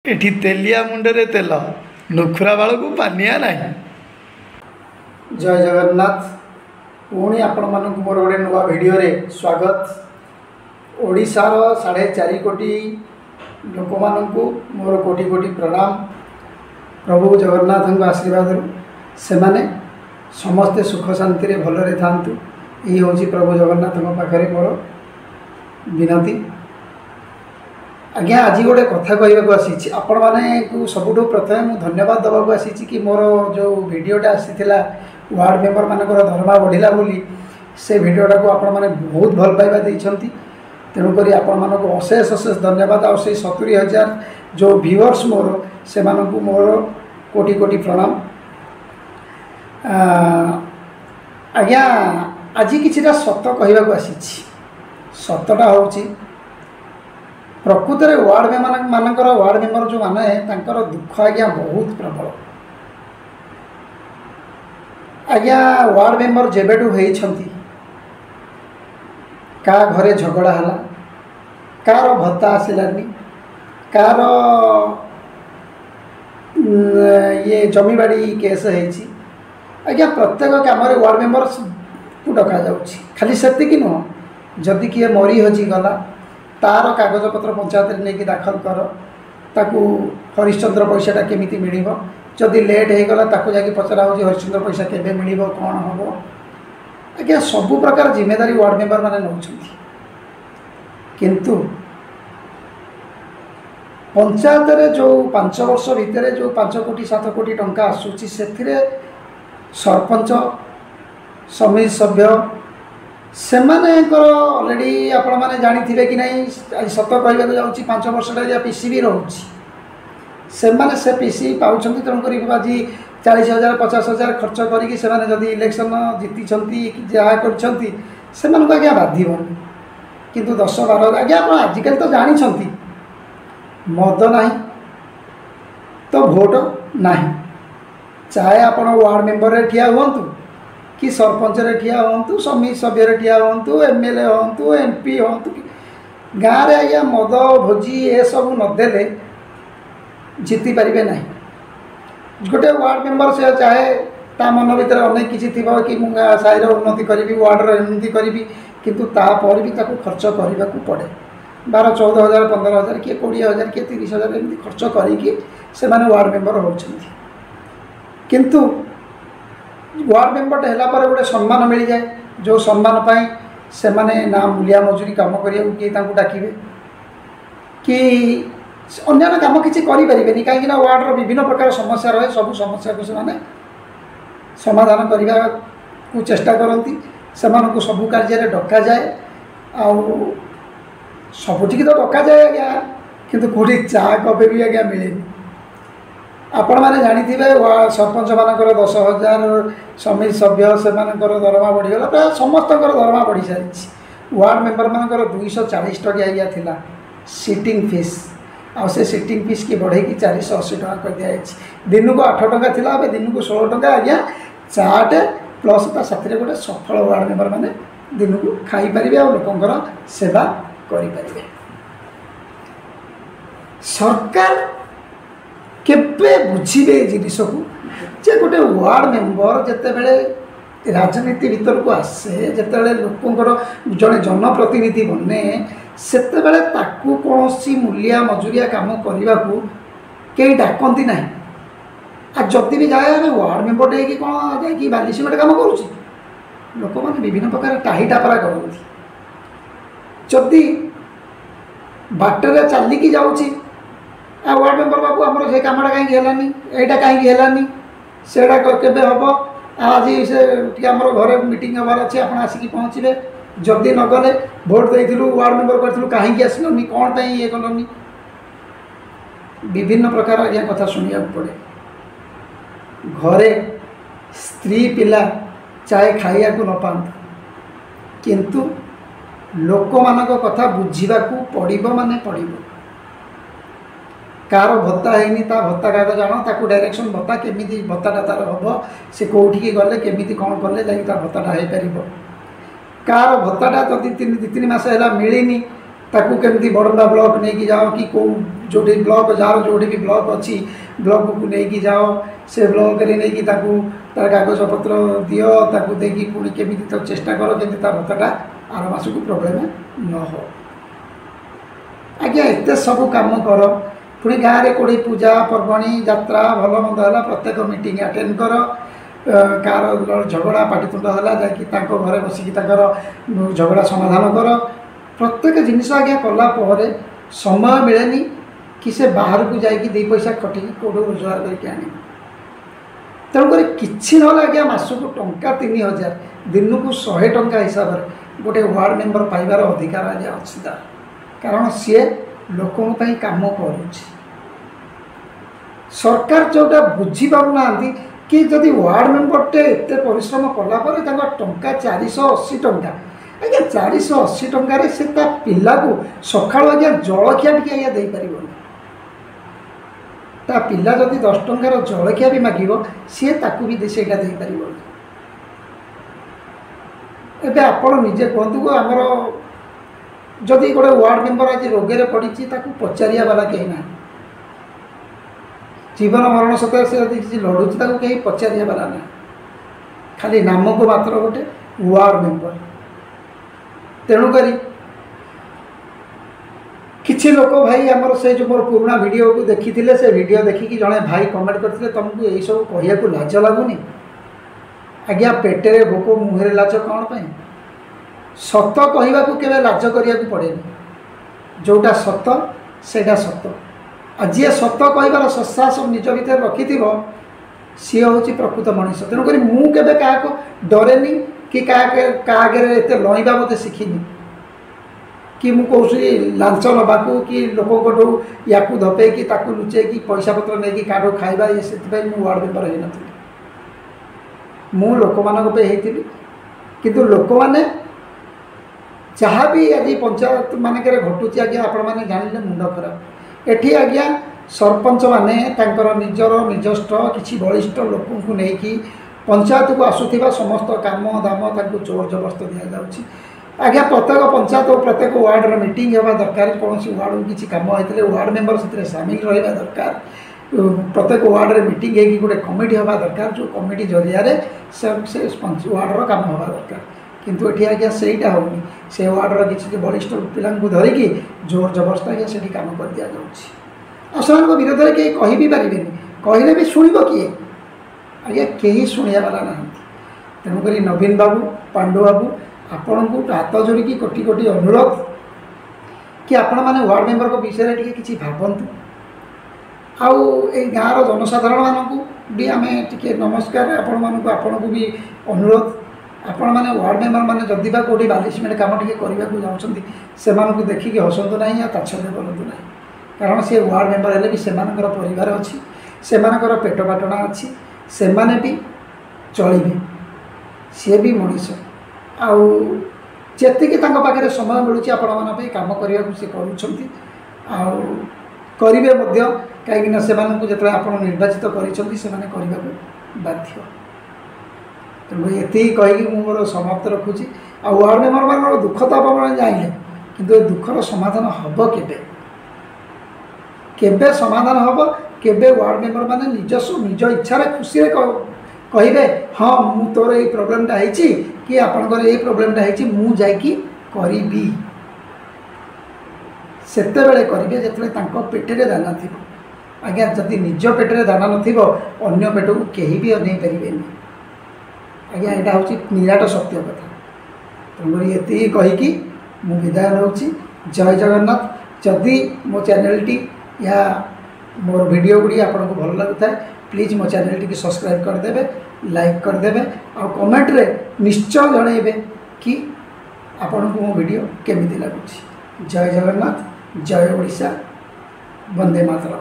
एठी तेलिया मुंडरे तेल नुखुरा बाल को पानिया नहीं। जय जगन्नाथ। पुणी आपण मानक मोर गोटे नुआ वीडियो रे स्वागत। ओडिशार 4.5 कोटी लोक मानकु मोर कोटि कोटि प्रणाम। प्रभु जगन्नाथ आशीर्वाद से माने समस्ते सुख शांति रे भलरे थांतु। यही हूँ प्रभु जगन्नाथ पाखे मोर विनती। आज्ञा आज गोटे कथा कहवाक आसी आपण मैंने सबुठ प्रथम मुझे धन्यवाद देवाक आसी कि मोर जो वीडियोटा आसीला वार्ड मेंबर मानकर दरमा बढ़िला बोली से वीडियोटा को आपण मैंने बहुत भल पाइबा देइछंती। तेणुक आपण मानक अशेष अशेष धन्यवाद। और से 70,000 जो व्यूअर्स मोर से मानक मोर कोटि कोटि प्रणाम। आज्ञा आज किछिटा सत कहवाक आसी। सतटा होची प्रकृत में वार्ड मानकर वार्ड मेंबर जो माने तांकर दुख आज्ञा बहुत प्रबल। आज्ञा वार्ड मेंबर जेबेठू होइछंती का घरे झगड़ा हला, कार भत्ता आसिलानी, कार ये जमीबाड़ी केस होइछि। आज्ञा प्रत्येक काम वार्ड मेंबर को डका जाउछि। खाली सेतिकी नुह, जदि किए मरी हजी गला तार कागज पत्र पंचायत नहीं दाखल कर, ताकू हरिश्चंद्र पैसाटा केमिति मिलिबो। जदि लेट हो गला ताकू जाके पचरा हो हरिश्चंद्र पैसा केबे मिलिबो, कौन हम। आज्ञा सबु प्रकार जिम्मेदारी वार्ड मेंबर माने नौछंती। किंतु पंचायत रे जो 5 वर्ष भितर जो 5 कोटी 7 कोटी टंका आसुची से सरपंच समिति सभ्य से अलरेडी आपण मैंने जानी कि नहीं। सत कहवाक जाऊँगी 5 वर्ष पीसी भी रोचे से पीसी पाँच। तेणुक आज 40,000 50,000 खर्च करके इलेक्शन जीति जहाँ कर आज्ञा बाधन। किंतु 10-12 आज्ञा आप आजिकल तो जानी मद ना तो भोट ना, चाहे आप वार्ड मेंबर रे ठिया हुंतु कि सरपंच रे ठिया हूँ, समिति सभ्य रे ठिया हूँ, एमएलए हूँ, एमपी हूँ, गाँव में आज्ञा मद भोजी ये सब नदेले जीति पारे ना। गोटे वार्ड मेंबर से चाहे ता मन भर अनेक किसी थी कि मुझे साईर उन्नति करी, वार्डर उन्नति करी, किंतु तापर भी ताको खर्च करने को पड़े। 12-14,000 15,000 किए 20,000 किए 30,000 एमती खर्च करी वार्ड मेंबर होती। किंतु वार्ड मेंबर हैला पर गोटे सम्मान मिल जाए, जो सम्मान पाई से माने ना मूलिया मजूरी काम करिया किए डाकिबे कि अन्य काम किसी करें कहीं वार्डर विभिन्न प्रकार समस्या रहे। सब समस्या को से समाधान करने को चेष्टा करती। से सबू कार्य डका जाए सबुठी तो डका जाए आज्ञा, किंतु कौटी चा कपे भी आज्ञा मिले। आपण मैंने जानी सरपंच मानकर 10,000 समिति सभ्य से दरमा बढ़ीगला, प्राय समस्त दरमा बढ़ी सारी। वार्ड मेंबर मानकर 240 टका आज्ञा थिला सिटिंग फीस, आ से सिटिंग फीस की बढ़े 480 टका कर दिया। दिन को 8 टका थिला, अब दिन को 16 टका आज्ञा। चाटे प्लस ता साथी गोटे सफल वार्ड मेंबर माने दिन को खाई पारे और लोकंकर सेवा करि पारे। सरकार केबे बुझे जिनिस को जे गोटे वार्ड मेंबर जितेबले राजनीति भीतर को आसे, जितेबले लोकंकर जड़े जनप्रतिनिधि बने, सेतेबले ताकू कौनसी मूलिया मजूरिया काम करने को कहीं डाकती ना। आ जदि भी जाए वार्ड मेंबर कि कौन जाकि बाली सिमेंट काम करुँच, लोक मैंने विभिन्न प्रकार टाही टापरा करती। जदि बाटर चलिकी जाऊँगी वार्ड मेंबर बाबू आमर से कमटा कहीं हेलानी, यहाँ कहीं हेलानी, सेटा केबे हम। आज से आम घरे मीटिंग हबार अच्छे, आप आसिक पहुँचे। जदि नगले भोट देलु वार्ड मेंबर करूँ कहीं आसलनी, कौन ये कलनी, विभिन्न प्रकार आज्ञा कथा शुणा पड़े। घरे स्त्री पिला चाहे खाइया को न पात, किंतु लोक मान कथा बुझा पड़ो माने पड़ो। कार भत्ता है ता भत्ता कागज आण, ताकू डायरेक्शन भत्ता केमी भत्ताटा तार हम, से कौटी गले केमी कौन कले जा भत्ताटा हो पार। कार भत्ताटा तो 2-3 मास है मिलनी, ताकू केमी बड़ंदा ब्लॉक नहीं कि जाओ कि कौ जो ब्लॉक जार जो भी ब्लॉक अच्छी ब्लॉक को लेकिन जाओ से ब्लॉक रे नहीं तार कागज पत्र दियो ताकू देकी पुणी केमी तो चेष्टा कर केमी भत्ता आर मास को प्रोब्लेम न हो। आज्ञा एत सब कम कर पुणी गाँव में कौड़ी पूजा पर्वणी यात्रा भल मंद है प्रत्येक मीटिंग अटेंड कर कार झगड़ा पाटितुंड है जाकि घरे बसिक झगड़ा समाधान कर प्रत्येक जिनिस आज्ञा कलापर समय मिलेनी कि से बाहर को जाकि दे पैसा खटिकी कौटू रोजगार करके आने तेणुक कि ना आज्ञा मसक टंका 3000 दिन को 100 टंका हिसाब से गोटे वार्ड मेंबर पाइबार अधिकार आज्ञा अच्छी तार कारण सी लोकों काम कर सरकार जोटा बुझीपारना कि जदि वार्ड मेंबरटे एत परिश्रम कलापर टंका 480 टंका आज्ञा 480 टंकार से पिला को सका आज्ञा जलखिया टी आज्ञा दे पार ता पिला जदि 10 टंकार जलखिया भी मागिब सी ताकू भी सेटा दे पार एबे आपण निजे कहतु आमर जदि गोटे वार्ड मेंबर आज रोगे पड़ी पचारिया वाला कहीं ना जीवन मरण सत्य से किसी लड़ुची कहीं पचारिया वाला ना खाली नाम को मात्र गोटे वार्ड मेंबर तेणुक किसी लोक भाई आमर से जो मोर पुराना वीडियो को देखी थे से वीडियो देखिकी जड़े भाई कमेंट करते तुमको यही सब कहया को लाज लगुनि आज्ञा पेटेरे भोक मुहरे लाज कौन पाई सत कहवा को केवे लाज करिया को पड़ेनी जोटा सत सेटा सत आ जी सत कहबार सत्साहस निज भर रखि सी हूँ प्रकृत मनीष तेणुक मुझे क्या डरेनी कि क्या आगे एत लईबा मत शिखिनी कि मुझे लांच नवाकू कि लोक या धपे कि लुचे कि पैसा पत्र नहीं क्या खाइबा ये से वार्ड मेंबर हो मु लोक मानी किंतु लोक मैंने जहाँ भी आज पंचायत मानक घटुची आज्ञा आपण मैंने जानिले मुंड खराब एठी आज्ञा सरपंच माने तांकर निजर निजस्थ किसी बलिष्ठ लोक को लेकिन पंचायत को आसुवा समस्त काम दाम जोर जबरदस्त दि जाऊँगी आज्ञा प्रत्येक पंचायत और प्रत्येक वार्ड मीटिंग होगा दरकार कौन वार्ड को किसी कम होते वार्ड मेंबर से सामिल रहा दरकार प्रत्येक वार्ड में मीटिंग होगी गोटे कमिटी होगा दरकार जो कमिटी जरिया से वार्डर काम होगा दरकार किंतु ये आज्ञा सहीटा होनी से वार्डर किसी बलिष्ठ पिला धरिकी जोर जबरदस्त आज्ञा से कम कर दि जाऊँगी विरोध में कहीं कह भी पारे कहले भी शुण किए आज्ञा कहीं शुणा वाला ना तेणुक नवीन बाबू पांडु बाबू आपण को हाथ जोड़िकी कोटि कोटि अनुरोध कि आपण मैंने वार्ड मेंबर को विषय टी किसी भावतु आउ गाँव जनसाधारण मानक भी आम टे नमस्कार आपण को भी अनुरोध आपण मैंने वार्ड मेंबर मैंने जदि बा कौटी 42 मिनट कम टे करने जाऊँगी से देखिए हसतु ना या तात्सल्य करूँ ना कारण से वार्ड मेंबर हेले भी से परिवार अच्छी से पेट पाटना अच्छी से भी चलिए सी भी मनीष आउ जी पाखे समय मिलूँ आपण मैं कम करने को सी करेंगे कहीं जो आप निर्वाचित करने बाध्य तेणु ये कहीकि मोर समाप्त रखुची आ वार्ड मेंबर मान दुख तो आप जाइले किंतु दुखर समाधान हम केबे समाधान हम केबे वार्ड मेंबर माने निज इच्छा खुशी कहे हाँ मु तोर ये प्रोब्लेमटा है कि आपंकर ये प्रोब्लेमटा है मु जाकि करी सेते बेले करेंगे जो पेटे दाना थी आज्ञा जदि निज पेटे दाना नन्य पेट को कहीं भी अनै पारे आज्ञा यहाँ हूँ निराट सत्य कथा तेणुक ये कहीकि मु विदाय नौची जय जगन्नाथ जदि मो चैनलटी या मोर वीडियो गुड़ी आपको भल लगुता है प्लीज मो चैनल टी सब्सक्राइब करदे लाइक करदे और कमेंट रे निश्चय जनइबे कि आपन को मो वीडियो केमिति लगुची। जय जगन्नाथ जय ओडिशा वंदे मातरम।